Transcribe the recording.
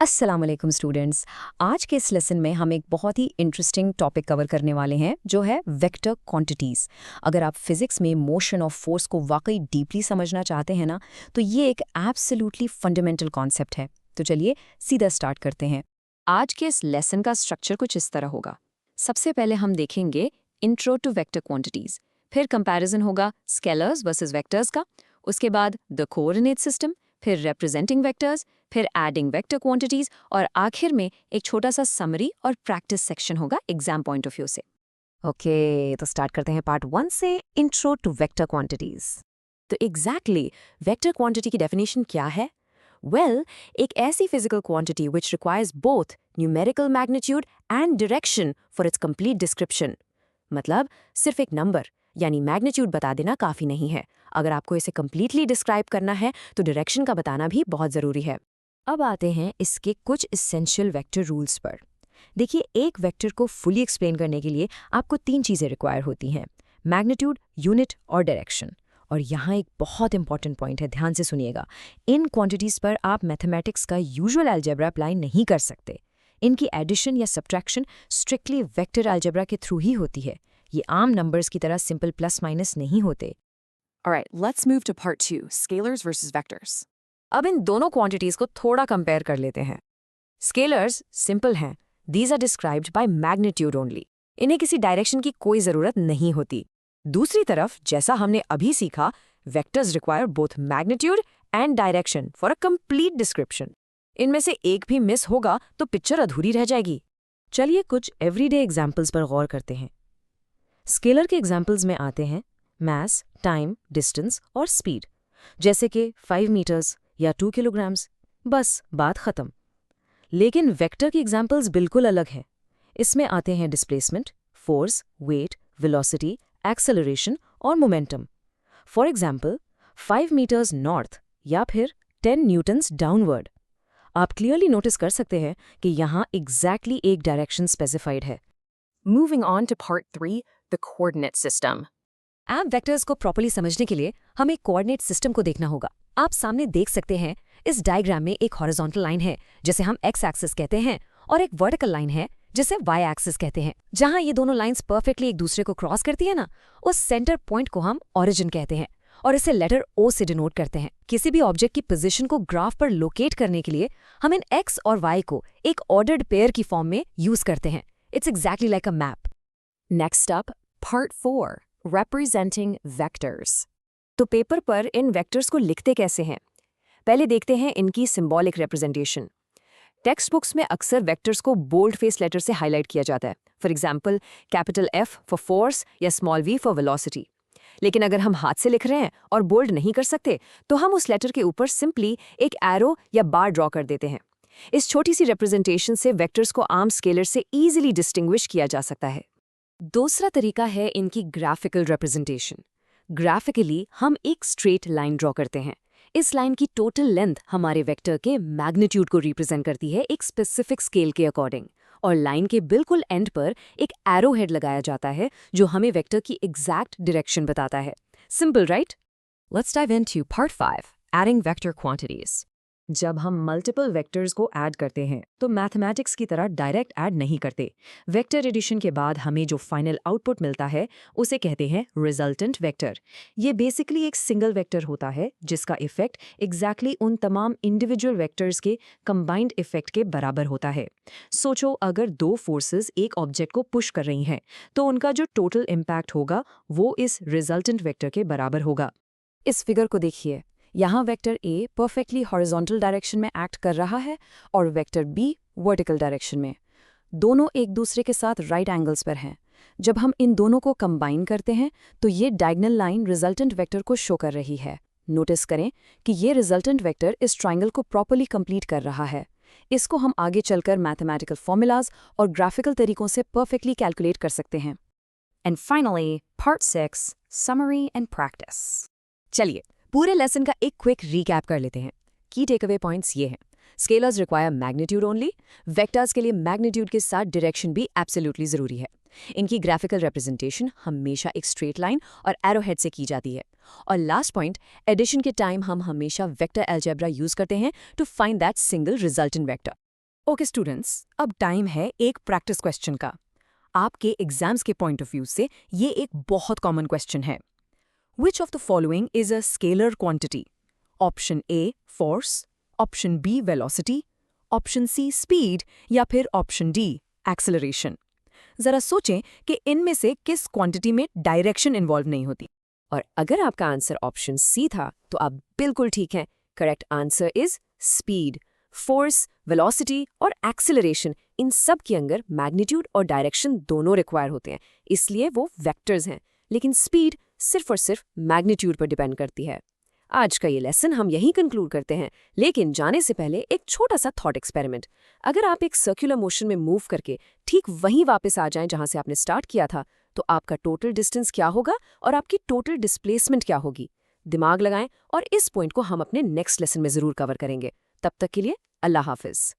अस्सलाम वालेकुम स्टूडेंट्स। आज के इस लेसन में हम एक बहुत ही इंटरेस्टिंग टॉपिक कवर करने वाले हैं जो है वेक्टर क्वांटिटीज़। अगर आप फिजिक्स में मोशन और फोर्स को वाकई डीपली समझना चाहते हैं ना, तो ये एक एब्सोल्युटली फंडामेंटल कॉन्सेप्ट है। तो चलिए सीधा स्टार्ट करते हैं। आज के इस लेसन का स्ट्रक्चर कुछ इस तरह होगा। सबसे पहले हम देखेंगे इंट्रो टू वेक्टर क्वांटिटीज़, फिर कंपैरिजन होगा स्केलर्स वर्सेस वेक्टर्स का, उसके बाद द कोऑर्डिनेट सिस्टम, फिर रिप्रेजेंटिंग वेक्टर्स, फिर एडिंग वेक्टर क्वांटिटीज और आखिर में एक छोटा सा समरी और प्रैक्टिस सेक्शन होगा एग्जाम पॉइंट ऑफ व्यू से। ओके, तो स्टार्ट करते हैं पार्ट 1 से, इंट्रो टू वेक्टर क्वांटिटीज। तो एग्जैक्टली वेक्टर क्वांटिटी की डेफिनेशन क्या है? वेल, एक ऐसी physical quantity which requires both numerical magnitude and direction for its complete description. मतलब सिर्फ एक नंबर यानी मैग्नीट्यूड बता देना काफ़ी नहीं है। अगर आपको इसे कम्प्लीटली डिस्क्राइब करना है तो डायरेक्शन का बताना भी बहुत ज़रूरी है। अब आते हैं इसके कुछ इसेंशियल वेक्टर रूल्स पर। देखिए, एक वेक्टर को फुली एक्सप्लेन करने के लिए आपको 3 चीज़ें रिक्वायर होती हैं: मैग्नीट्यूड, यूनिट और डायरेक्शन। और यहाँ एक बहुत इंपॉर्टेंट पॉइंट है, ध्यान से सुनिएगा। इन क्वांटिटीज़ पर आप मैथमेटिक्स का यूजुअल अलजेब्रा अप्लाई नहीं कर सकते। इनकी एडिशन या सब्ट्रैक्शन स्ट्रिक्टली वेक्टर अलजेब्रा के थ्रू ही होती है। ये आम नंबर्स की तरह सिंपल प्लस माइनस नहीं होते। Alright, let's move to part 2, scalars versus vectors. अब इन दोनों क्वांटिटीज को थोड़ा कंपेयर कर लेते हैं। स्केलर्स सिंपल हैं, these are described by magnitude only. इन्हें किसी डायरेक्शन की कोई जरूरत नहीं होती। दूसरी तरफ, जैसा हमने अभी सीखा, vectors require both magnitude and direction for a complete description. इनमें से एक भी मिस होगा तो पिक्चर अधूरी रह जाएगी। चलिए कुछ एवरीडे एग्जाम्पल्स पर गौर करते हैं। स्केलर के एग्जाम्पल्स में आते हैं मास, टाइम, डिस्टेंस और स्पीड, जैसे कि 5 मीटर्स या 2 किलोग्राम्स। बस बात खत्म। लेकिन वेक्टर की एग्जाम्पल्स बिल्कुल अलग हैं। इसमें आते हैं displacement, force, weight, velocity, acceleration और momentum. For example 5 meters north या फिर 10 न्यूटन्स डाउनवर्ड। आप क्लियरली नोटिस कर सकते हैं कि यहाँ एग्जैक्टली एक डायरेक्शन स्पेसिफाइड है। Moving on to part 3, the coordinate system. ऐप वेक्टर्स को प्रॉपर्ली समझने के लिए हमें कोऑर्डिनेट सिस्टम को देखना होगा। आप सामने देख सकते हैं, इस डायग्राम में एक हॉरिजॉन्टल लाइन है जिसे हम एक्स एक्सिस कहते हैं और एक वर्टिकल लाइन है जिसे वाई एक्सिस कहते हैं। जहां ये दोनों लाइंस परफेक्टली एक दूसरे को क्रॉस करती है ना, उस सेंटर पॉइंट को हम ओरिजिन कहते हैं और इसे लेटर ओ से डिनोट करते हैं। किसी भी ऑब्जेक्ट की पोजीशन को ग्राफ पर लोकेट करने के लिए हम इन एक्स और वाई को एक ऑर्डर्ड पेयर की फॉर्म में यूज करते हैं। It's exactly like a map. Next up, part 4, representing vectors. तो पेपर पर इन वेक्टर्स को लिखते कैसे हैं? पहले देखते हैं इनकी सिंबॉलिक रिप्रेजेंटेशन। टेक्स्ट बुक्स में अक्सर वेक्टर्स को बोल्ड फेस लेटर से हाईलाइट किया जाता है। For example, capital F for force या स्मॉल v फॉर वेलोसिटी। लेकिन अगर हम हाथ से लिख रहे हैं और बोल्ड नहीं कर सकते, तो हम उस लेटर के ऊपर सिंपली एक एरो या बार ड्रॉ कर देते हैं। इस छोटी सी रिप्रेजेंटेशन से वेक्टर्स को आम स्केलर से ईजिली डिस्टिंग्विश किया जा सकता है। दूसरा तरीका है इनकी ग्राफिकल रिप्रेजेंटेशन। ग्राफिकली हम एक स्ट्रेट लाइन ड्रॉ करते हैं। इस लाइन की टोटल लेंथ हमारे वेक्टर के मैग्नीट्यूड को रिप्रेजेंट करती है एक स्पेसिफिक स्केल के अकॉर्डिंग, और लाइन के बिल्कुल एंड पर एक एरो हेड लगाया जाता है जो हमें वेक्टर की एग्जैक्ट डायरेक्शन बताता है। Simple, right? Let's dive into part 5, adding vector quantities. जब हम मल्टीपल वेक्टर्स को ऐड करते हैं तो मैथमेटिक्स की तरह डायरेक्ट ऐड नहीं करते। वेक्टर एडिशन के बाद हमें जो फाइनल आउटपुट मिलता है उसे कहते हैं रिजल्टेंट वेक्टर। ये बेसिकली एक सिंगल वेक्टर होता है जिसका इफेक्ट एग्जैक्टली उन तमाम इंडिविजुअल वेक्टर्स के कंबाइंड इफेक्ट के बराबर होता है। सोचो, अगर 2 फोर्सेस एक ऑब्जेक्ट को पुश कर रही हैं तो उनका जो टोटल इम्पैक्ट होगा वो इस रिजल्टेंट वेक्टर के बराबर होगा। इस फिगर को देखिए, यहाँ vector A perfectly horizontal direction में एक्ट कर रहा है और वेक्टर B वर्टिकल डायरेक्शन में। दोनों एक दूसरे के साथ राइट एंगल्स पर हैं। जब हम इन दोनों को कंबाइन करते हैं तो ये डायगोनल लाइन रिजल्टेंट वेक्टर को शो कर रही है। नोटिस करें कि ये रिजल्टेंट वेक्टर इस ट्राइंगल को प्रॉपर्ली कंप्लीट कर रहा है। इसको हम आगे चलकर मैथमेटिकल फॉर्मूलाज और ग्राफिकल तरीकों से परफेक्टली कैलकुलेट कर सकते हैं। And finally, part 6, summary and practice. चलिए पूरे लेसन का एक क्विक रीकैप कर लेते हैं। की टेकअवे पॉइंट्स ये हैं: scalars require magnitude only. Vectors के लिए मैग्नीट्यूड के साथ डायरेक्शन भी एब्सोल्युटली जरूरी है। इनकी ग्राफिकल रिप्रेजेंटेशन हमेशा एक स्ट्रेट लाइन और एरो हेड से की जाती है। और लास्ट पॉइंट, एडिशन के टाइम हम हमेशा वेक्टर अलजेब्रा यूज करते हैं to find that single resultant vector. Okay students, अब टाइम है एक प्रैक्टिस क्वेश्चन का। आपके एग्जाम्स के पॉइंट ऑफ व्यू से ये एक बहुत कॉमन क्वेश्चन है। Which of the following is a scalar quantity? Option A force, option B velocity, option C speed या फिर ऑप्शन D acceleration। जरा सोचें कि इनमें से किस क्वांटिटी में डायरेक्शन इन्वॉल्व नहीं होती। और अगर आपका आंसर ऑप्शन सी था तो आप बिल्कुल ठीक हैं। Correct answer is speed. Force, velocity और एक्सेलरेशन, इन सब के अंदर मैग्नीट्यूड और डायरेक्शन दोनों रिक्वायर होते हैं, इसलिए वो वेक्टर्स हैं। लेकिन स्पीड सिर्फ और सिर्फ मैग्नीट्यूड पर डिपेंड करती है। आज का ये लेसन हम यहीं कंक्लूड करते हैं, लेकिन जाने से पहले एक छोटा सा थॉट एक्सपेरिमेंट। अगर आप एक सर्कुलर मोशन में मूव करके ठीक वहीं वापस आ जाएं जहां से आपने स्टार्ट किया था, तो आपका टोटल डिस्टेंस क्या होगा और आपकी टोटल डिस्प्लेसमेंट क्या होगी? दिमाग लगाएं और इस पॉइंट को हम अपने नेक्स्ट लेसन में जरूर कवर करेंगे। तब तक के लिए अल्लाह हाफिज।